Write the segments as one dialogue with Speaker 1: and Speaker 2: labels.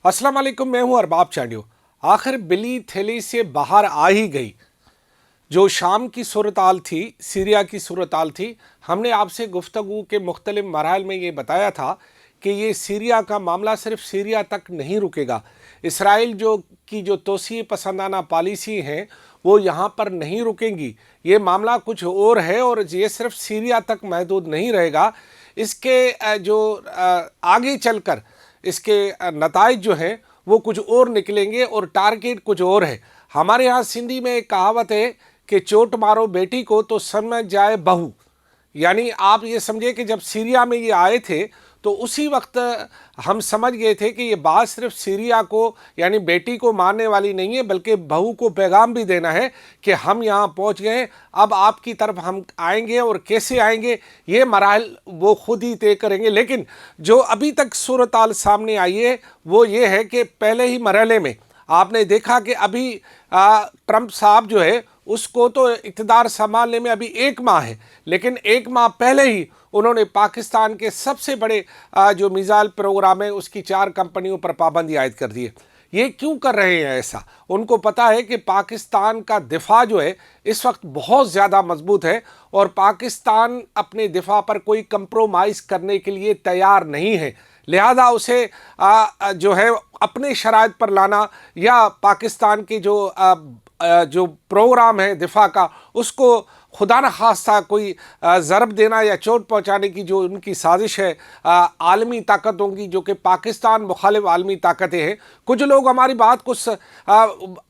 Speaker 1: अस्सलाम वालेकुम, मैं हूं अरबाब चाडियो। आखिर बिली थैली से बाहर आ ही गई। जो शाम की सूरत-हाल थी, सीरिया की सूरत-हाल थी, हमने आपसे गुफ्तगू के मुख्तलिफ मराहल में ये बताया था कि ये सीरिया का मामला सिर्फ सीरिया तक नहीं रुकेगा। इसराइल जो तोसी पसंदाना पॉलिसी हैं वो यहाँ पर नहीं रुकेंगी। ये मामला कुछ और है और ये सिर्फ सीरिया तक महदूद नहीं रहेगा। इसके आगे चलकर इसके नताइज जो हैं वो कुछ और निकलेंगे और टारगेट कुछ और है। हमारे यहाँ सिंधी में एक कहावत है कि चोट मारो बेटी को तो समझ जाए बहू। यानी आप ये समझे कि जब सीरिया में ये आए थे तो उसी वक्त हम समझ गए थे कि ये बात सिर्फ सीरिया को यानी बेटी को मारने वाली नहीं है, बल्कि बहू को पैगाम भी देना है कि हम यहाँ पहुँच गए, अब आपकी तरफ हम आएंगे और कैसे आएंगे ये मराहल वो खुद ही तय करेंगे। लेकिन जो अभी तक सूरत-हाल सामने आई है वो ये है कि पहले ही मरहले में आपने देखा कि अभी ट्रंप साहब जो है उसको तो इक़्तिदार संभालने में अभी 1 माह है, लेकिन 1 माह पहले ही उन्होंने पाकिस्तान के सबसे बड़े जो मिसाइल प्रोग्राम है उसकी 4 कंपनियों पर पाबंदी आयद कर दी है। ये क्यों कर रहे हैं ऐसा? उनको पता है कि पाकिस्तान का दिफा जो है इस वक्त बहुत ज़्यादा मजबूत है और पाकिस्तान अपने दिफा पर कोई कंप्रोमाइज़ करने के लिए तैयार नहीं है। लिहाजा उसे जो है अपने शराइत पर लाना या पाकिस्तान की जो प्रोग्राम है दिफा का उसको खुदा न खास्ता कोई ज़रब देना या चोट पहुंचाने की जो उनकी साजिश है आलमी ताकतों की, जो कि पाकिस्तान मुखालिफ आलमी ताकतें हैं। कुछ लोग हमारी बात को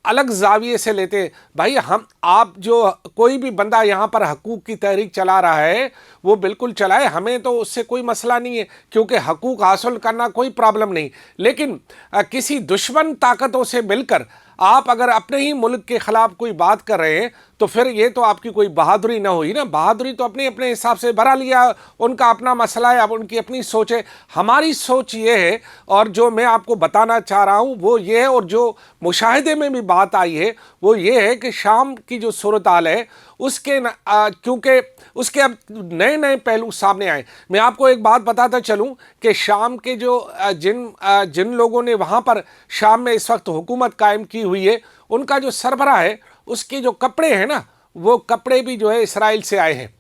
Speaker 1: अलग जाविये से लेते हैं। भाई आप जो कोई भी बंदा यहाँ पर हकूक़ की तहरीक चला रहा है वो बिल्कुल चलाए, हमें तो उससे कोई मसला नहीं है क्योंकि हकूक़ हासिल करना कोई प्रॉब्लम नहीं। लेकिन किसी दुश्मन ताकतों से मिलकर आप अगर अपने ही मुल्क के ख़िलाफ़ कोई बात कर रहे हैं तो फिर ये तो आपकी कोई बहादुरी ना हुई ना। बहादुरी तो अपने अपने हिसाब से भरा लिया, उनका अपना मसला है, अब उनकी अपनी सोच है। हमारी सोच ये है और जो मैं आपको बताना चाह रहा हूँ वो ये है, और जो मुशाहिदे में भी बात आई है वो ये है कि शाम की जो सूरत-हाल है उसके क्योंकि उसके अब नए नए पहलू सामने आए। मैं आपको एक बात बताता चलूं कि शाम के जो जिन लोगों ने वहाँ पर शाम में इस वक्त हुकूमत कायम की हुई है उनका जो सरबराह है उसके जो कपड़े हैं ना वो कपड़े भी जो है इसराइल से आए हैं।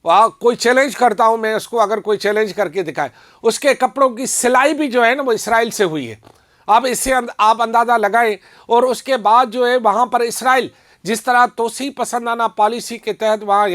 Speaker 1: वहाँ कोई चैलेंज करता हूँ मैं उसको, अगर कोई चैलेंज करके दिखाए, उसके कपड़ों की सिलाई भी जो है ना वो इसराइल से हुई है। अब इससे आप अंदाज़ा लगाएं। और उसके बाद जो है वहाँ पर इसराइल जिस तरह तोसी पसंदाना पॉलिसी के तहत वहाँ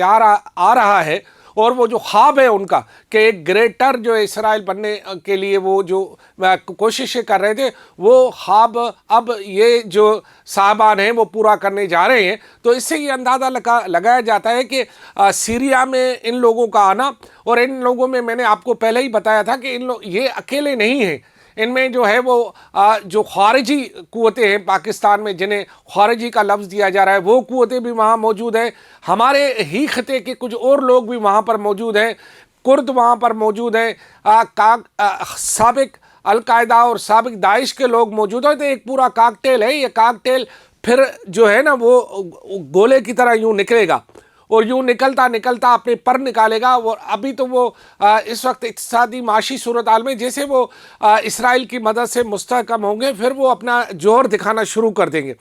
Speaker 1: आ रहा है और वो जो ख्वाब है उनका कि एक ग्रेटर जो इसराइल बनने के लिए वो जो कोशिशें कर रहे थे वो ख्वाब अब ये जो साहबान हैं वो पूरा करने जा रहे हैं। तो इससे ये अंदाज़ा लगाया जाता है कि सीरिया में इन लोगों का आना, और इन लोगों में मैंने आपको पहले ही बताया था कि ये अकेले नहीं हैं। इनमें जो है वो जो खारिजी क़ुव्वतें हैं पाकिस्तान में, जिन्हें खारिजी का लफ्ज़ दिया जा रहा है, वो क़ुव्वतें भी वहाँ मौजूद हैं। हमारे ही खिते के कुछ और लोग भी वहाँ पर मौजूद हैं, कुर्द वहाँ पर मौजूद हैं, साबिक अलकायदा और साबिक दाइश के लोग मौजूद हैं। तो एक पूरा काकटेल है। ये काकटेल फिर जो है ना वो गोले की तरह यूँ निकलेगा और यूँ निकलता निकलता अपने पर निकालेगा। और अभी तो वो इस वक्त इक़्तिसादी माशी सूरत-हाल में जैसे वो इसराइल की मदद से मुस्तहकम होंगे फिर वो अपना जोर दिखाना शुरू कर देंगे।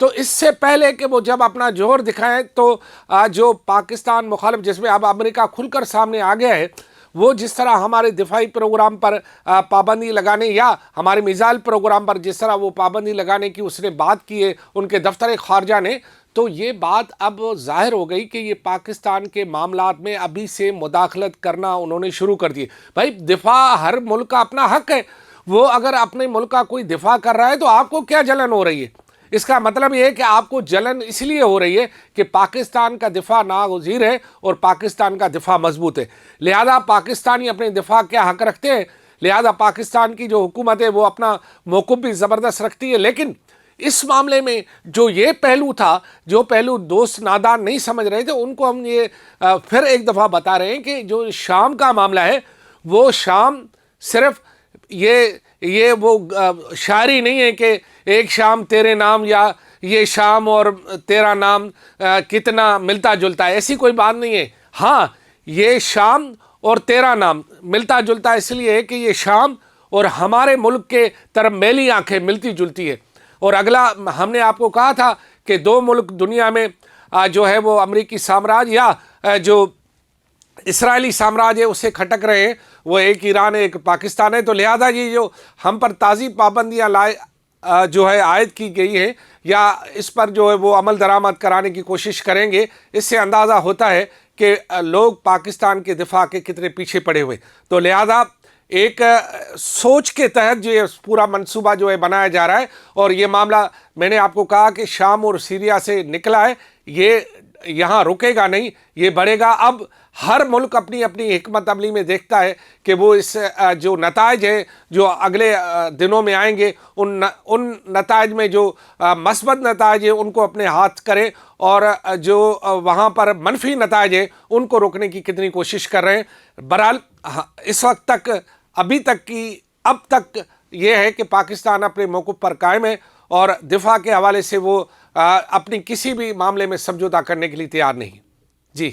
Speaker 1: तो इससे पहले कि वो जब अपना जोर दिखाएं तो जो पाकिस्तान मुखालिफ, जिसमें अब अमेरिका खुलकर सामने आ गया है, वो जिस तरह हमारे दिफाई प्रोग्राम पर पाबंदी लगाने या हमारे मिसाइल प्रोग्राम पर जिस तरह वो पाबंदी लगाने की उसने बात की है उनके दफ्तर खारजा ने, तो ये बात अब ज़ाहिर हो गई कि ये पाकिस्तान के मामलात में अभी से मुदाखलत करना उन्होंने शुरू कर दिए। भाई दिफा हर मुल्क का अपना हक है। वो अगर अपने मुल्क का कोई दिफा कर रहा है तो आपको क्या जलन हो रही है? इसका मतलब ये है कि आपको जलन इसलिए हो रही है कि पाकिस्तान का दिफा नागज़ीर है और पाकिस्तान का दिफा मजबूत है। लिहाजा पाकिस्तानी अपने दिफा क्या हक रखते हैं, लिहाजा पाकिस्तान की जो हुकूमत है वो अपना मौक़िफ़ भी ज़बरदस्त रखती है। लेकिन इस मामले में जो ये पहलू था, जो पहलू दोस्त नादान नहीं समझ रहे थे, उनको हम ये फिर एक दफ़ा बता रहे हैं कि जो शाम का मामला है वो शाम सिर्फ ये वो शायरी नहीं है कि एक शाम तेरे नाम या ये शाम और तेरा नाम कितना मिलता जुलता है, ऐसी कोई बात नहीं है। हाँ, ये शाम और तेरा नाम मिलता जुलता इसलिए है कि ये शाम اور ہمارے ملک کے طرف میلی آنکھیں ملتی جلتی ہے. اور اگلا ہم نے آپ کو کہا تھا کہ دو ملک دنیا میں جو ہے وہ امریکی سامراج یا جو اسرائیلی سامراج ہے اسے کھٹک رہے ہیں, وہ ایک ایران ہے ایک پاکستان ہے. تو لہذا یہ جو ہم پر تازی پابندیاں جو ہے عائد کی گئی ہیں یا اس پر جو ہے وہ عمل درآمد کرانے کی کوشش کریں گے, اس سے اندازہ ہوتا ہے کہ لوگ پاکستان کے دفاع کے کتنے پیچھے پڑے ہوئے. تو لہذا ایک سوچ کے تحت جو یہ پورا منصوبہ جو ہے بنایا جا رہا ہے, اور یہ معاملہ میں نے آپ کو کہا کہ شام اور سیریا سے نکلا ہے, یہ یہاں رکے گا نہیں, یہ بڑھے گا. اب ہر ملک اپنی اپنی حکمت عملی میں دیکھتا ہے کہ وہ اس جو نتائج ہیں جو اگلے دنوں میں آئیں گے ان نتائج میں جو مثبت نتائج ہیں ان کو اپنے ہاتھ کرے, اور جو وہاں پر منفی نتائج ہیں ان کو روکنے کی کتنی کوشش کر رہے ہیں. بہرحال اس وقت تک اب تک یہ ہے کہ پاکستان اپنے موقف پر قائم ہے اور دفاع کے حوالے سے وہ اپنی کسی بھی معاملے میں سمجھوتہ کرنے کے لیے تیار نہیں. جی